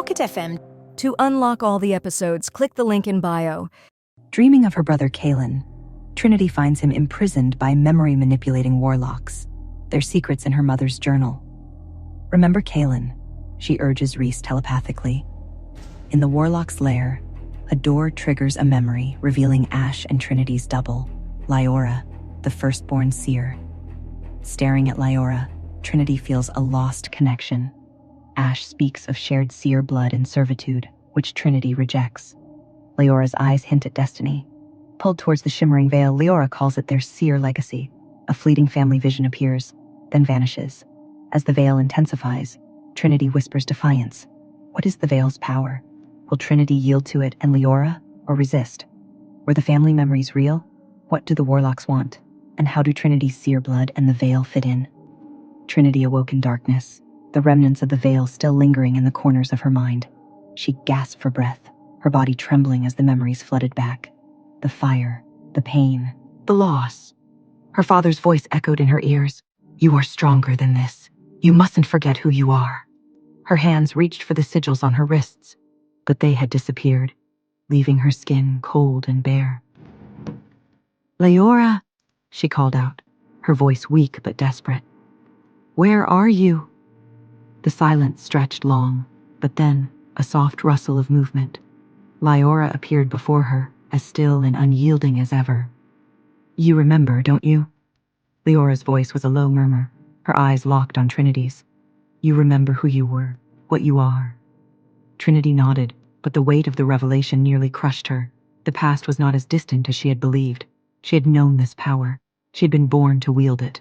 Pocket FM. To unlock all the episodes, click the link in bio. Dreaming of her brother Kalen, Trinity finds him imprisoned by memory-manipulating warlocks, their secrets in her mother's journal. Remember Kalen, she urges Reese telepathically. In the warlock's lair, a door triggers a memory revealing Ash and Trinity's double, Lyora, the firstborn seer. Staring at Lyora, Trinity feels a lost connection. Ash speaks of shared seer blood and servitude, which Trinity rejects. Lyora's eyes hint at destiny. Pulled towards the shimmering veil, Lyora calls it their seer legacy. A fleeting family vision appears, then vanishes. As the veil intensifies, Trinity whispers defiance. What is the veil's power? Will Trinity yield to it and Lyora, or resist? Were the family memories real? What do the warlocks want? And how do Trinity's seer blood and the veil fit in? Trinity awoke in darkness, the remnants of the veil still lingering in the corners of her mind. She gasped for breath, her body trembling as the memories flooded back. The fire, the pain, the loss. Her father's voice echoed in her ears. You are stronger than this. You mustn't forget who you are. Her hands reached for the sigils on her wrists, but they had disappeared, leaving her skin cold and bare. Lyora, she called out, her voice weak but desperate. Where are you? The silence stretched long, but then a soft rustle of movement. Lyora appeared before her, as still and unyielding as ever. You remember, don't you? Lyora's voice was a low murmur, her eyes locked on Trinity's. You remember who you were, what you are. Trinity nodded, but the weight of the revelation nearly crushed her. The past was not as distant as she had believed. She had known this power. She had been born to wield it.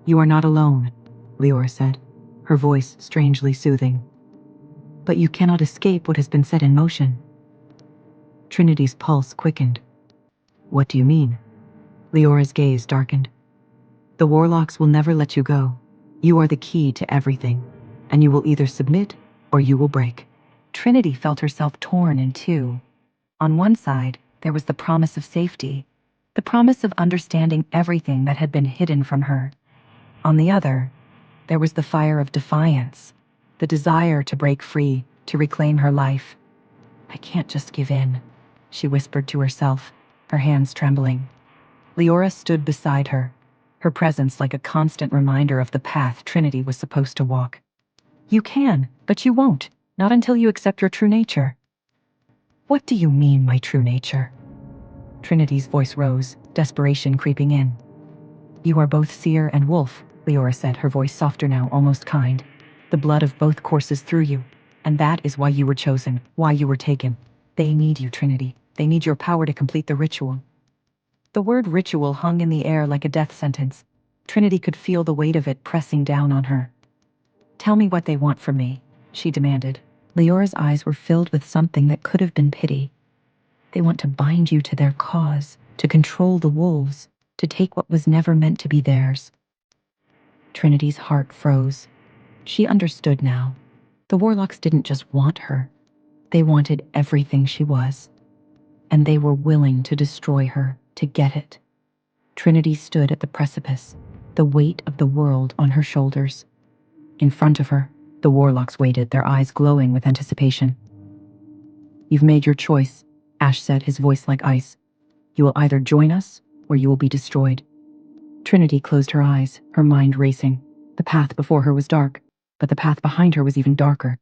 You are not alone, Lyora said, her voice strangely soothing. But you cannot escape what has been set in motion. Trinity's pulse quickened. What do you mean? Lyora's gaze darkened. The warlocks will never let you go. You are the key to everything, and you will either submit or you will break. Trinity felt herself torn in two. On one side, there was the promise of safety, the promise of understanding everything that had been hidden from her. On the other, there was the fire of defiance, the desire to break free, to reclaim her life. I can't just give in, she whispered to herself, her hands trembling. Lyora stood beside her, her presence like a constant reminder of the path Trinity was supposed to walk. You can, but you won't, not until you accept your true nature. What do you mean, my true nature? Trinity's voice rose, desperation creeping in. You are both seer and wolf, Lyora said, her voice softer now, almost kind. The blood of both courses through you, and that is why you were chosen, why you were taken. They need you, Trinity. They need your power to complete the ritual. The word ritual hung in the air like a death sentence. Trinity could feel the weight of it pressing down on her. Tell me what they want from me, she demanded. Lyora's eyes were filled with something that could have been pity. They want to bind you to their cause, to control the wolves, to take what was never meant to be theirs. Trinity's heart froze. She understood now. The warlocks didn't just want her. They wanted everything she was. And they were willing to destroy her to get it. Trinity stood at the precipice, the weight of the world on her shoulders. In front of her, the warlocks waited, their eyes glowing with anticipation. You've made your choice, Ash said, his voice like ice. You will either join us, or you will be destroyed. Trinity closed her eyes, her mind racing. The path before her was dark, but the path behind her was even darker.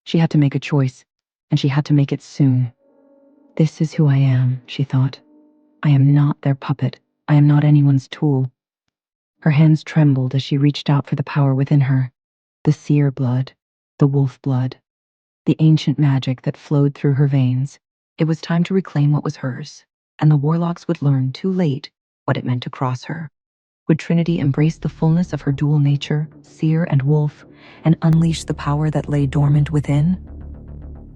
She had to make a choice, and she had to make it soon. This is who I am, she thought. I am not their puppet. I am not anyone's tool. Her hands trembled as she reached out for the power within her. The seer blood, the wolf blood, the ancient magic that flowed through her veins. It was time to reclaim what was hers, and the warlocks would learn too late what it meant to cross her. Would Trinity embrace the fullness of her dual nature, seer and wolf, and unleash the power that lay dormant within?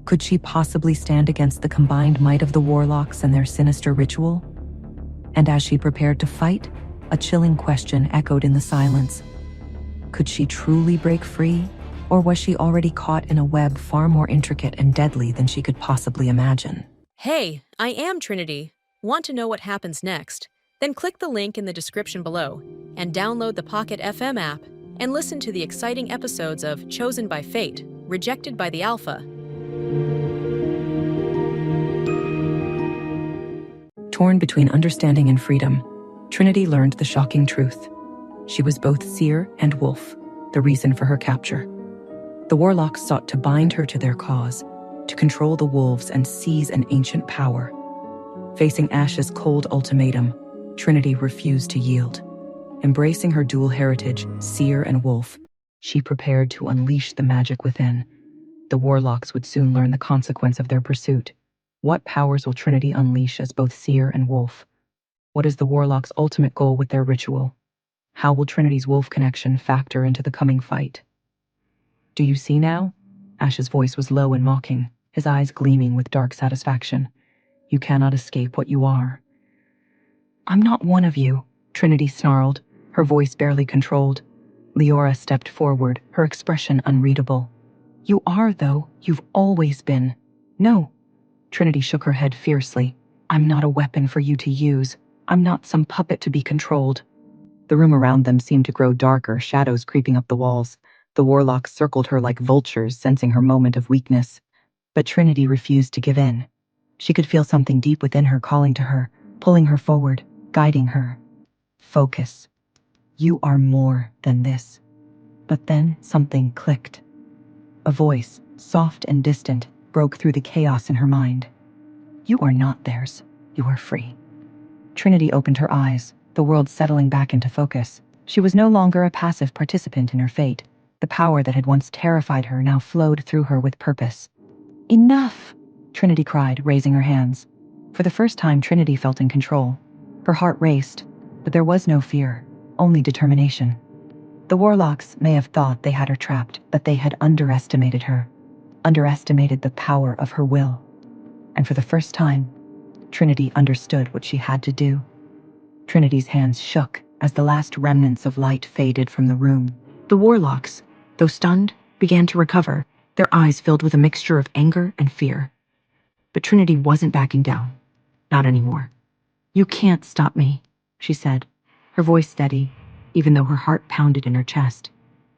Could she possibly stand against the combined might of the warlocks and their sinister ritual? And as she prepared to fight, a chilling question echoed in the silence. Could she truly break free, or was she already caught in a web far more intricate and deadly than she could possibly imagine? Hey, I am Trinity. Want to know what happens next? Then click the link in the description below and download the Pocket FM app and listen to the exciting episodes of Chosen by Fate, Rejected by the Alpha, Torn between understanding and freedom, Trinity learned the shocking truth. She was both seer and wolf, the reason for her capture. The warlocks sought to bind her to their cause, to control the wolves and seize an ancient power. Facing Ash's cold ultimatum, Trinity refused to yield. Embracing her dual heritage, seer and wolf, she prepared to unleash the magic within. The warlocks would soon learn the consequence of their pursuit. What powers will Trinity unleash as both seer and wolf? What is the warlock's ultimate goal with their ritual? How will Trinity's wolf connection factor into the coming fight? Do you see now? Ash's voice was low and mocking, his eyes gleaming with dark satisfaction. You cannot escape what you are. I'm not one of you, Trinity snarled, her voice barely controlled. Leora stepped forward, her expression unreadable. You are, though. You've always been. No. Trinity shook her head fiercely. I'm not a weapon for you to use. I'm not some puppet to be controlled. The room around them seemed to grow darker, shadows creeping up the walls. The warlocks circled her like vultures, sensing her moment of weakness. But Trinity refused to give in. She could feel something deep within her calling to her, pulling her forward, guiding her. Focus. You are more than this. But then something clicked. A voice, soft and distant, broke through the chaos in her mind. You are not theirs. You are free. Trinity opened her eyes, the world settling back into focus. She was no longer a passive participant in her fate. The power that had once terrified her now flowed through her with purpose. Enough! Trinity cried, raising her hands. For the first time, Trinity felt in control. Her heart raced, but there was no fear, only determination. The warlocks may have thought they had her trapped, but they had underestimated her, underestimated the power of her will. And for the first time, Trinity understood what she had to do. Trinity's hands shook as the last remnants of light faded from the room. The warlocks, though stunned, began to recover, their eyes filled with a mixture of anger and fear. But Trinity wasn't backing down. Not anymore. You can't stop me, she said, her voice steady, even though her heart pounded in her chest.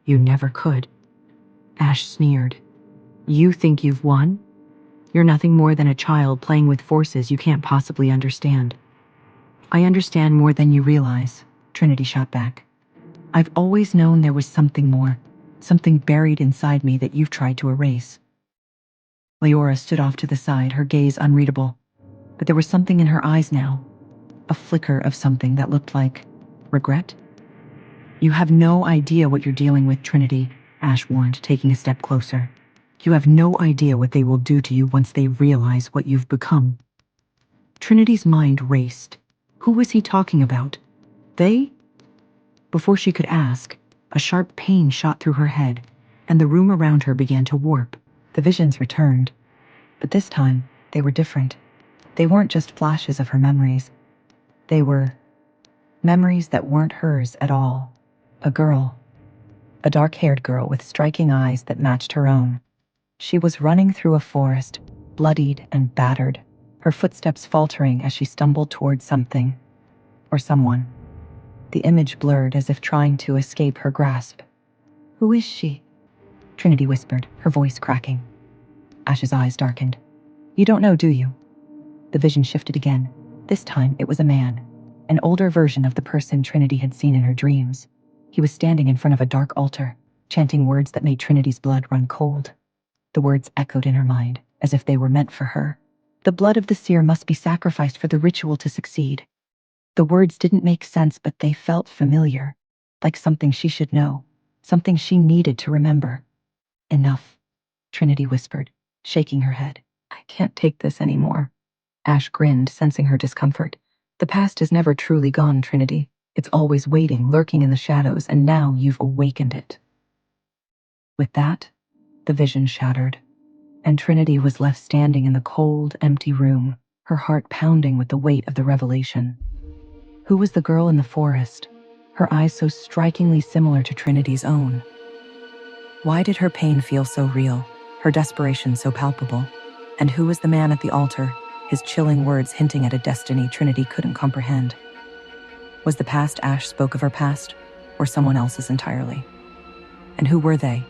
You never could. Ash sneered. You think you've won? You're nothing more than a child playing with forces you can't possibly understand. I understand more than you realize, Trinity shot back. I've always known there was something more, something buried inside me that you've tried to erase. Leora stood off to the side, her gaze unreadable. But there was something in her eyes now, a flicker of something that looked like regret. You have no idea what you're dealing with, Trinity, Ash warned, taking a step closer. You have no idea what they will do to you once they realize what you've become. Trinity's mind raced. Who was he talking about? They? Before she could ask, a sharp pain shot through her head, and the room around her began to warp. The visions returned. But this time, they were different. They weren't just flashes of her memories. They were memories that weren't hers at all. A girl. A dark-haired girl with striking eyes that matched her own. She was running through a forest, bloodied and battered, her footsteps faltering as she stumbled toward something. Or someone. The image blurred as if trying to escape her grasp. Who is she? Trinity whispered, her voice cracking. Ash's eyes darkened. You don't know, do you? The vision shifted again. This time it was a man, an older version of the person Trinity had seen in her dreams. He was standing in front of a dark altar, chanting words that made Trinity's blood run cold. The words echoed in her mind, as if they were meant for her. The blood of the seer must be sacrificed for the ritual to succeed. The words didn't make sense, but they felt familiar, like something she should know, something she needed to remember. Enough, Trinity whispered, shaking her head. I can't take this anymore. Ash grinned, sensing her discomfort. The past is never truly gone, Trinity. It's always waiting, lurking in the shadows, and now you've awakened it. With that, the vision shattered, and Trinity was left standing in the cold, empty room, her heart pounding with the weight of the revelation. Who was the girl in the forest, her eyes so strikingly similar to Trinity's own? Why did her pain feel so real, her desperation so palpable? And who was the man at the altar, his chilling words hinting at a destiny Trinity couldn't comprehend? Was the past Ash spoke of her past, or someone else's entirely? And who were they,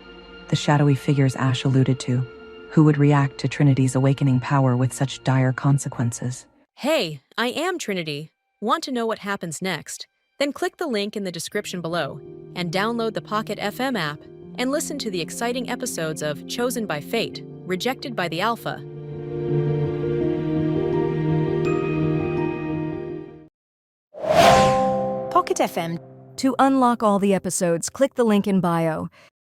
the shadowy figures Ash alluded to, who would react to Trinity's awakening power with such dire consequences? Hey, I am Trinity. Want to know what happens next? Then click the link in the description below and download the Pocket FM app and listen to the exciting episodes of Chosen by Fate, Rejected by the Alpha. Pocket FM. To unlock all the episodes, click the link in bio.